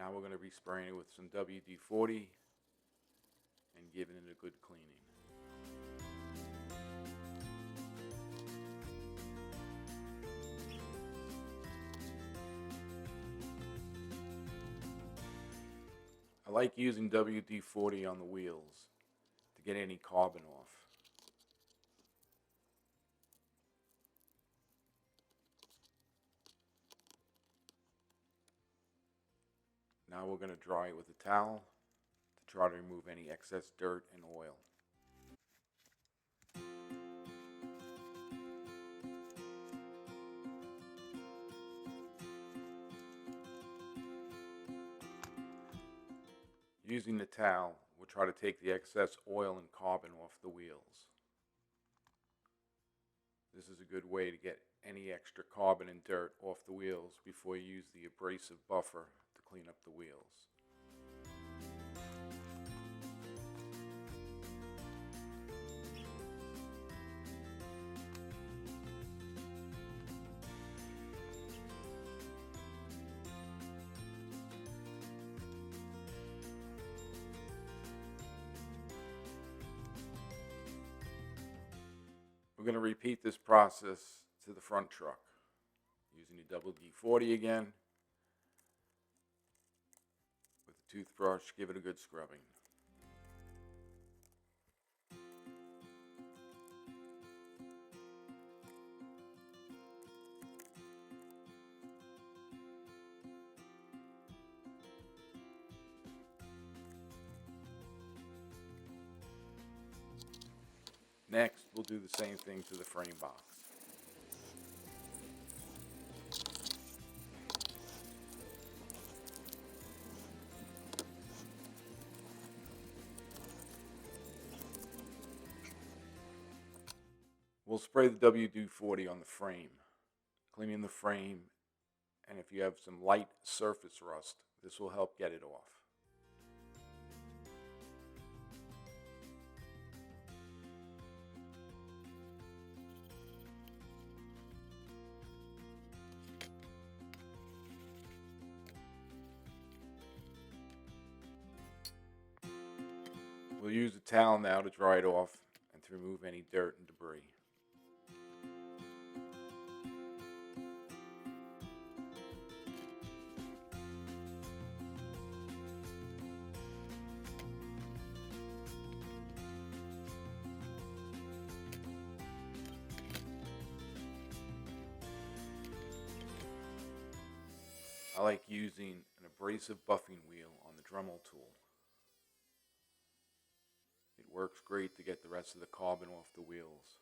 Now we're going to be spraying it with some WD-40 and giving it a good cleaning. I like using WD-40 on the wheels to get any carbon off. Now we're going to dry it with a towel to try to remove any excess dirt and oil. Using the towel, we'll try to take the excess oil and carbon off the wheels. This is a good way to get any extra carbon and dirt off the wheels before you use the abrasive buffer to clean up the wheels. We're going to repeat this process to the front truck. Using the WD-40 again. With a toothbrush, give it a good scrubbing. Next, we'll do the same thing to the frame box. We'll spray the WD-40 on the frame, cleaning the frame, and if you have some light surface rust, this will help get it off. We'll use a towel now to dry it off and to remove any dirt and debris. I like using an abrasive buffing wheel on the Dremel tool. It works great to get the rest of the carbon off the wheels.